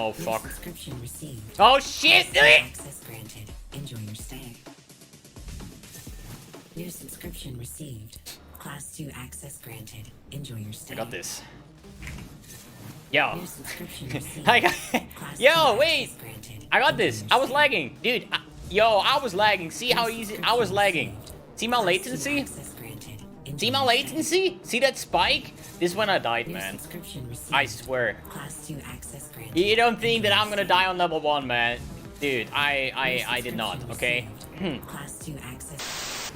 Oh fuck. Subscription received. Oh shit! Access granted. Enjoy your stay. New subscription received. Class 2 access granted. Enjoy your stay. I got this. Yo. New subscription received. I got. Class Yo, 2 wait. access granted. I got Enjoy this. your I was stay. lagging, dude. I was lagging. See how easy I was lagging. See my Class 2 latency? access granted. Enjoy See my your stay. latency? See that spike? This is when I died, New man. subscription received. I swear. Class 2 access granted. You don't think that Enjoy I'm your gonna stay. die on level 1, man? Dude, New I did not. subscription Okay. received. Class 2 access.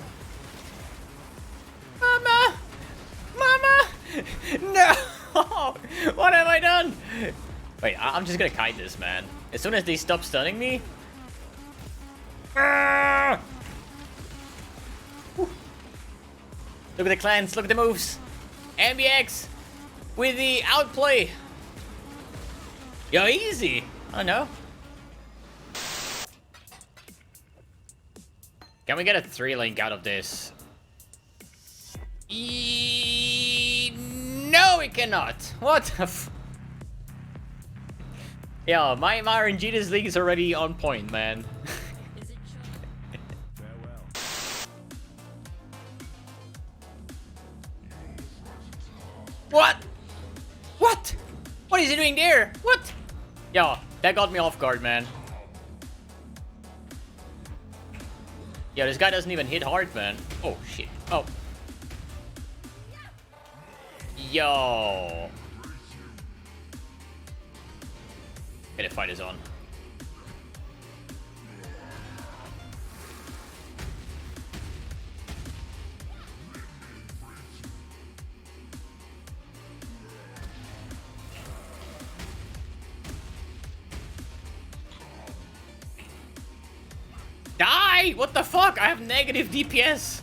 Mama! Mama! No! What have I done? Wait, I'm just gonna kite this, man. As soon as they stop stunning me. Ah! Whew. Look at the clans, look at the moves. mbX with the outplay. Yo, easy. I don't know. Can we get a 3-link out of this? No, we cannot. What the f... Yeah, my RNG this league is already on point, man. What? What? What is he doing there? What? Yo, that got me off guard, man. Yo, this guy doesn't even hit hard, man. Oh, shit. Oh. Yo. Okay, the fight is on. Die! What the fuck? I have negative DPS.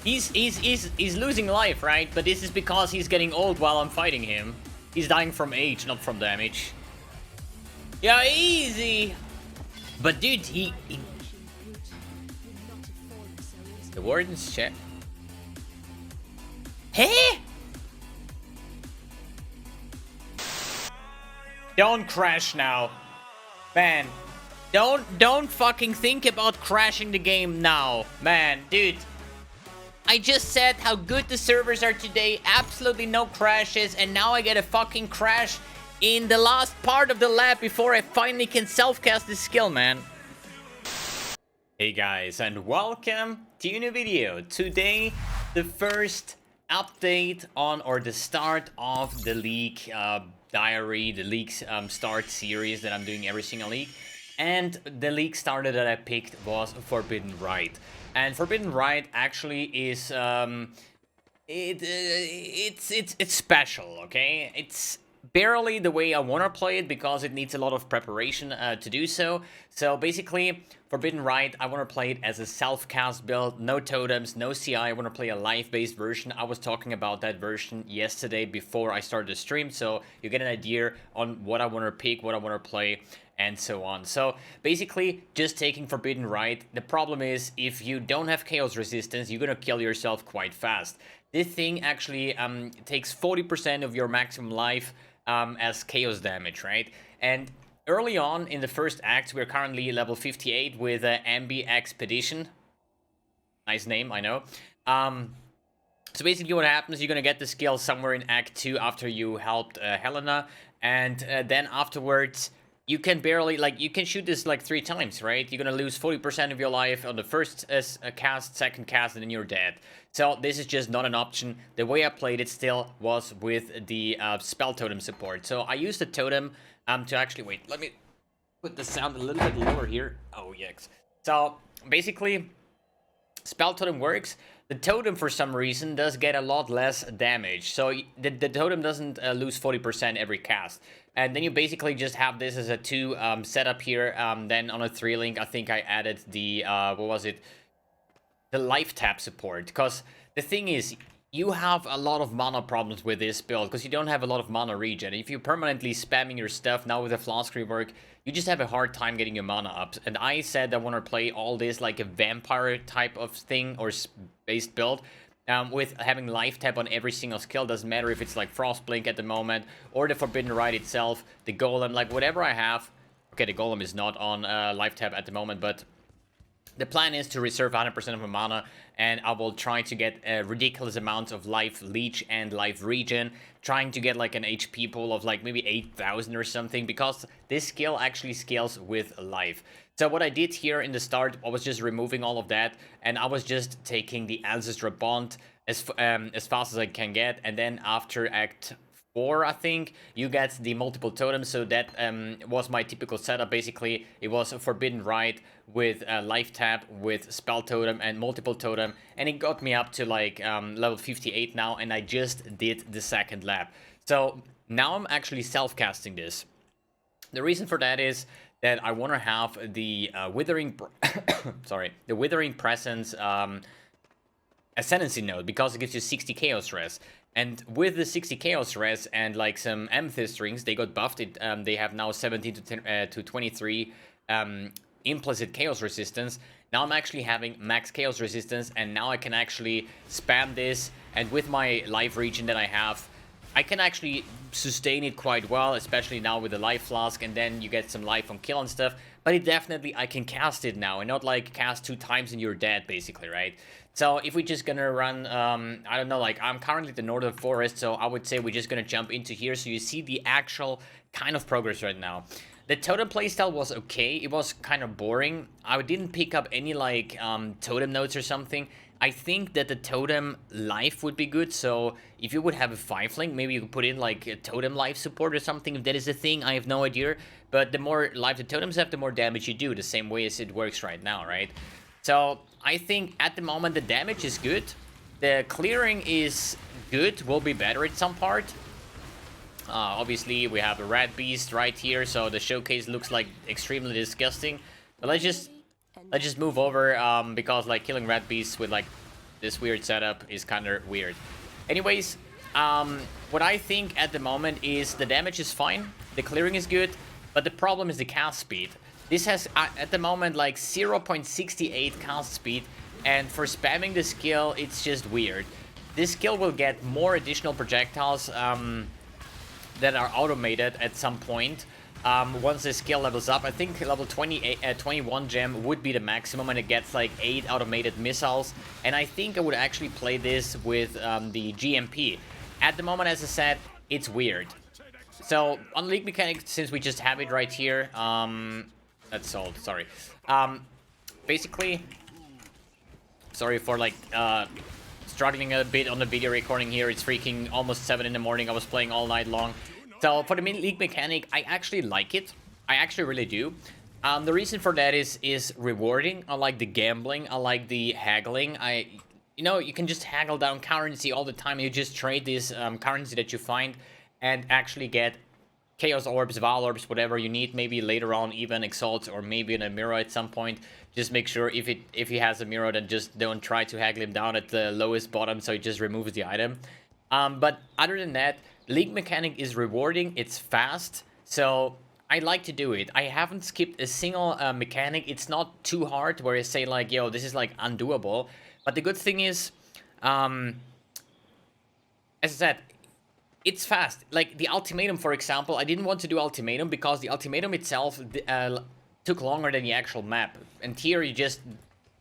He's losing life, right? But this is because he's getting old while I'm fighting him. He's dying from age, not from damage. Yeah, easy. But dude, he... The warden's check. Hey? Don't crash now. Man. Don't fucking think about crashing the game now. Man, dude. I just said how good the servers are today. Absolutely no crashes. And now I get a fucking crash in the last part of the lab before I finally can self-cast this skill, man. Hey guys, and welcome to a new video. Today, the first update on, or the start of the league diary, the league start series that I'm doing every single league. And the league starter that I picked was Forbidden Rite. And Forbidden Rite actually is it's special, okay? It's barely the way I want to play it because it needs a lot of preparation to do so. So basically, Forbidden Rite, I want to play it as a self-cast build, no totems, no CI. I want to play a live-based version. I was talking about that version yesterday before I started the stream, so you get an idea on what I want to pick, what I want to play, and so on. So basically, just taking Forbidden Rite. The problem is, if you don't have chaos resistance, you're gonna kill yourself quite fast. This thing actually takes 40% of your maximum life as chaos damage, right? And early on in the first act, we're currently level 58 with mbXtreme. Nice name, I know. So basically what happens, you're gonna get the skill somewhere in Act 2 after you helped Helena, and then afterwards, you can barely, like, you can shoot this like 3 times, right? You're gonna lose 40% of your life on the first cast, second cast, and then you're dead. So this is just not an option. The way I played it still was with the spell totem support. So I used the totem to actually, wait, let me put the sound a little bit lower here. Oh, yes. So basically, spell totem works. The totem, for some reason, does get a lot less damage. So the totem doesn't lose 40% every cast. And then you basically just have this as a 2 setup here. Then on a 3-link, I think I added the, what was it? The life tap support. Because the thing is, you have a lot of mana problems with this build. Because you don't have a lot of mana regen. If you're permanently spamming your stuff, now with the flask rework, you just have a hard time getting your mana up. And I said I want to play all this like a vampire type of thing or based build. with having life tap on every single skill. Doesn't matter if it's like Frost Blink at the moment, or the Forbidden Rite itself, the Golem, like whatever I have. Okay, the Golem is not on life tap at the moment, but the plan is to reserve 100% of my mana, and I will try to get a ridiculous amount of life leech and life regen, trying to get like an HP pool of like maybe 8,000 or something, because this skill actually scales with life. So what I did here in the start, I was just removing all of that, and I was just taking the Ancestral Bond as fast as I can get, and then after Act 4, I think, you get the multiple totems. So that was my typical setup. Basically, it was a Forbidden Rite with life tap, with spell totem and multiple totem, and it got me up to like level 58 now, and I just did the second lap. So now I'm actually self-casting this. The reason for that is that I want to have the Withering sorry, the Withering Presence Ascendancy node, because it gives you 60 Chaos Res. And with the 60 Chaos Res and like some Amethyst rings, they got buffed. They have now 17 to 23 implicit Chaos Resistance. Now I'm actually having max Chaos Resistance, and now I can actually spam this. And with my life regen that I have, I can actually sustain it quite well, especially now with the life flask, and then you get some life on kill and stuff. But it definitely, I can cast it now, and not like cast 2 times and you're dead, basically, right? So if we're just gonna run, I don't know, like I'm currently at the Northern Forest, so I would say we're just gonna jump into here, so you see the actual kind of progress right now. The totem playstyle was okay, it was kind of boring. I didn't pick up any like totem notes or something. I think that the totem life would be good, so if you would have a 5-link, maybe you could put in like a totem life support or something, if that is a thing, I have no idea. But the more life the totems have, the more damage you do, the same way as it works right now, right? So I think at the moment the damage is good, the clearing is good, will be better at some part. Obviously we have a rat beast right here, so the showcase looks like extremely disgusting. But let's just move over, because like killing rat beasts with like this weird setup is kind of weird. Anyways, what I think at the moment is the damage is fine, the clearing is good, but the problem is the cast speed. This has at the moment like 0.68 cast speed, and for spamming the skill it's just weird. This skill will get more additional projectiles that are automated at some point. Once the skill levels up, I think level 21 gem would be the maximum, and it gets like 8 automated missiles. And I think I would actually play this with the GMP. At the moment, as I said, it's weird. So on League Mechanics, since we just have it right here, that's sold, sorry. Basically, sorry for like struggling a bit on the video recording here. It's freaking almost 7 in the morning. I was playing all night long. So for the League Mechanic, I actually like it. I actually really do. The reason for that is rewarding. I like the gambling. I like the haggling. You know, you can just haggle down currency all the time. You just trade this currency that you find and actually get Chaos Orbs, Val Orbs, whatever you need. Maybe later on even Exalt, or maybe in a mirror at some point. Just make sure if he has a mirror, then just don't try to haggle him down at the lowest bottom, so he just removes the item. But other than that, League Mechanic is rewarding, it's fast, so I like to do it. I haven't skipped a single mechanic. It's not too hard where I say like, yo, this is like undoable. But the good thing is, as I said, it's fast. Like the ultimatum, for example, I didn't want to do ultimatum because the ultimatum itself took longer than the actual map. And here you just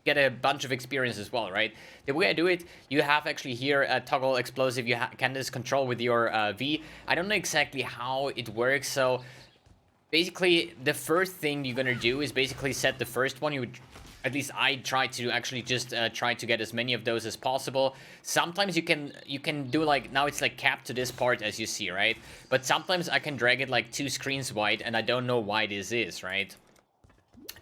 get a bunch of experience as well, right? The way I do it, you have actually here a toggle explosive. You can just control with your V. I don't know exactly how it works. So basically, the first thing you're gonna do is basically set the first one. At least I try to actually just try to get as many of those as possible. Sometimes you can do like, now it's like capped to this part as you see, right? But sometimes I can drag it like 2 screens wide, and I don't know why this is, right?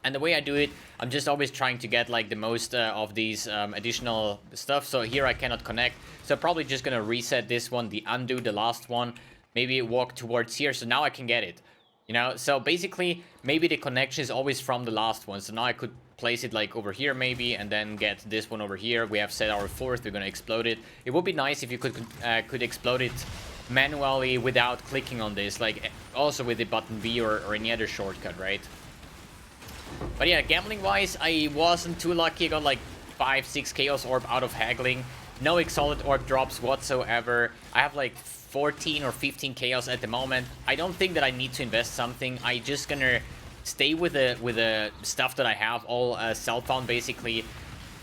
And the way I do it, I'm just always trying to get like the most of these additional stuff. So here I cannot connect, so I'm probably just gonna reset this one, the undo, the last one, maybe walk towards here, so now I can get it, you know? So basically, maybe the connection is always from the last one, so now I could place it like over here maybe, and then get this one over here. We have set our 4th, we're gonna explode it. It would be nice if you could explode it manually without clicking on this, like also with the button V or any other shortcut, right? But yeah, gambling wise, I wasn't too lucky. I got like 5-6 Chaos Orb out of haggling. no Exalted Orb drops whatsoever. I have like 14 or 15 Chaos at the moment. I don't think that I need to invest something. I just gonna stay with the stuff that I have, all self-found basically.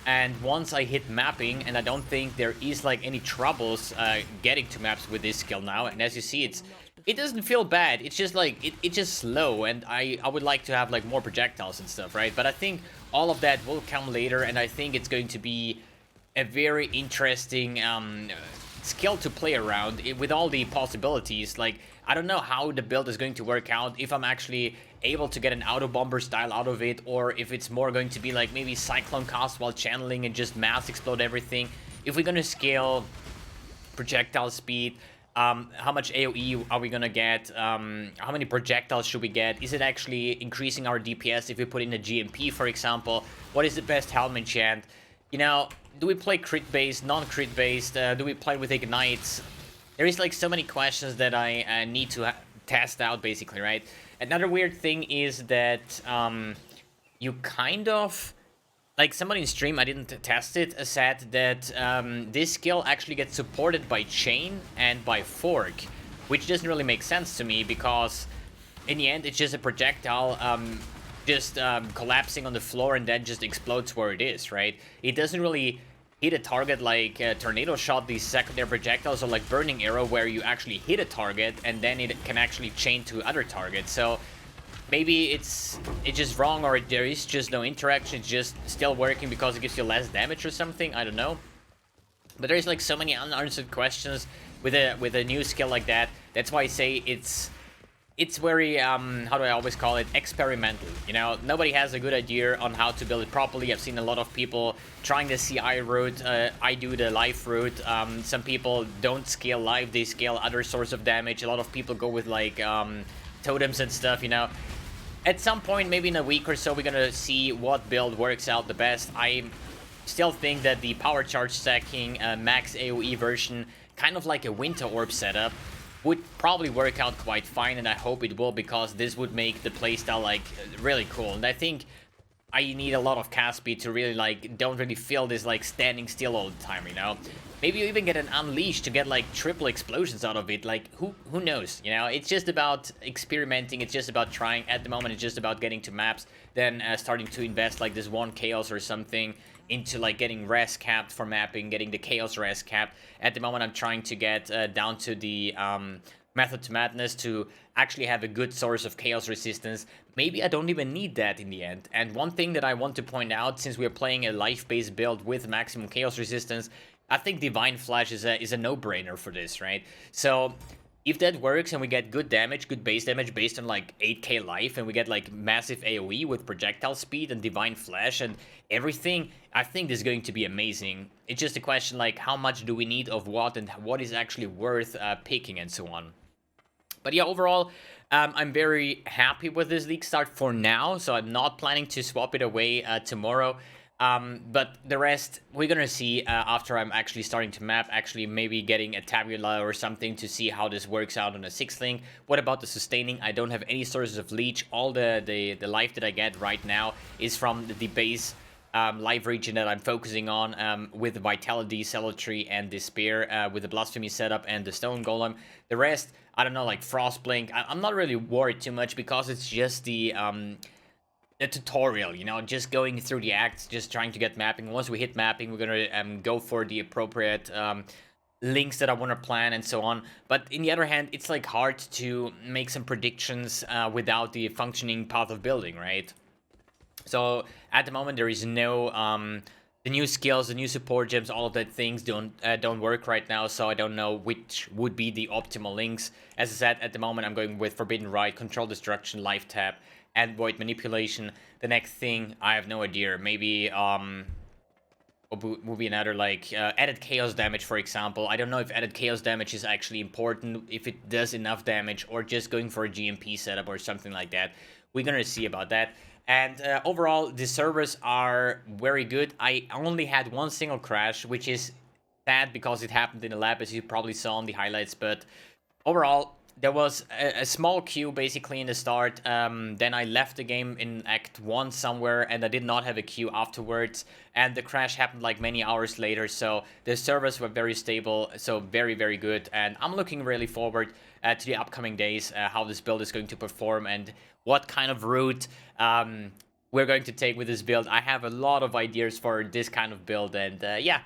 And once I hit mapping, and I don't think there is like any troubles getting to maps with this skill now. And as you see, it doesn't feel bad. It's just like it's just slow, and I would like to have like more projectiles and stuff, right? But I think all of that will come later, and I think it's going to be a very interesting skill to play around with all the possibilities. Like, I don't know how the build is going to work out, if I'm actually able to get an auto bomber style out of it, or if it's more going to be like maybe cyclone cast while channeling and just mass explode everything. If we're gonna scale projectile speed, how much AoE are we gonna get, how many projectiles should we get, is it actually increasing our DPS if we put in a GMP, for example, what is the best helmet enchant, you know, do we play crit based, non-crit based, do we play with ignites? There is like so many questions that I need to test out basically, right? Another weird thing is that you kind of, like somebody in stream, I didn't test it, said that this skill actually gets supported by chain and by fork, which doesn't really make sense to me, because in the end it's just a projectile just collapsing on the floor and then just explodes where it is, right? It doesn't really hit a target like tornado shot. These secondary projectiles are like burning arrow, where you actually hit a target and then it can actually chain to other targets. So maybe it's just wrong, or there is just no interaction, it's just still working because it gives you less damage or something, I don't know. But there's like so many unanswered questions with a new skill like that. That's why I say it's very how do I always call it, experimental, you know. Nobody has a good idea on how to build it properly. I've seen a lot of people trying the CI route, I do the live route. Some people don't scale live, they scale other source of damage. A lot of people go with like totems and stuff, you know. At some point, maybe in a week or so, we're gonna see what build works out the best. I still think that the power charge stacking max AoE version, kind of like a winter orb setup, would probably work out quite fine, and I hope it will, because this would make the playstyle like really cool. And I think I need a lot of cast speed to really like don't really feel this like standing still all the time, you know. Maybe you even get an unleash to get like triple explosions out of it. Like who knows, you know. It's just about experimenting, it's just about trying. At the moment it's just about getting to maps, then starting to invest like this one chaos or something into like getting res capped for mapping, getting the chaos res capped. At the moment I'm trying to get down to the Method to Madness to actually have a good source of chaos resistance. Maybe I don't even need that in the end. And one thing that I want to point out, since we're playing a life-based build with maximum chaos resistance, I think Divine Flash is a no-brainer for this, right? So if that works and we get good damage, good base damage based on like 8k life, and we get like massive AoE with projectile speed and Divine Flash and everything, I think this is going to be amazing. It's just a question like how much do we need of what, and what is actually worth picking and so on. But yeah, overall, I'm very happy with this league start for now, so I'm not planning to swap it away tomorrow. But the rest, we're gonna see after I'm actually starting to map, actually maybe getting a tabula or something to see how this works out on a 6th link. What about the sustaining? I don't have any sources of leech. All the life that I get right now is from the base live region that I'm focusing on with the Vitality, Cemetery, and Despair, with the Blasphemy setup and the Stone Golem. The rest, I don't know, like Frostblink, I'm not really worried too much, because it's just the tutorial, you know, just going through the acts, just trying to get mapping. Once we hit mapping, we're gonna go for the appropriate links that I want to plan and so on. But in the other hand, it's like hard to make some predictions without the functioning path of building, right? So at the moment there is no the new skills, the new support gems, all of that things don't work right now, so I don't know which would be the optimal links. As I said, at the moment I'm going with Forbidden Rite, Control Destruction, Life Tap, and Void Manipulation. The next thing, I have no idea. Maybe will be another like added chaos damage, for example. I don't know if added chaos damage is actually important, if it does enough damage, or just going for a GMP setup or something like that. We're gonna see about that. And overall, the servers are very good. I only had one single crash, which is sad because it happened in the lab, as you probably saw on the highlights. But overall, there was a small queue basically in the start. Then I left the game in Act 1 somewhere, and I did not have a queue afterwards. And the crash happened like many hours later, so the servers were very stable, so very, very good. And I'm looking really forward to the upcoming days, how this build is going to perform and what kind of route we're going to take with this build. I have a lot of ideas for this kind of build, and yeah,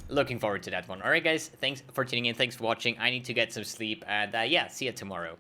looking forward to that one. Alright guys, thanks for tuning in, thanks for watching. I need to get some sleep, and yeah, see you tomorrow.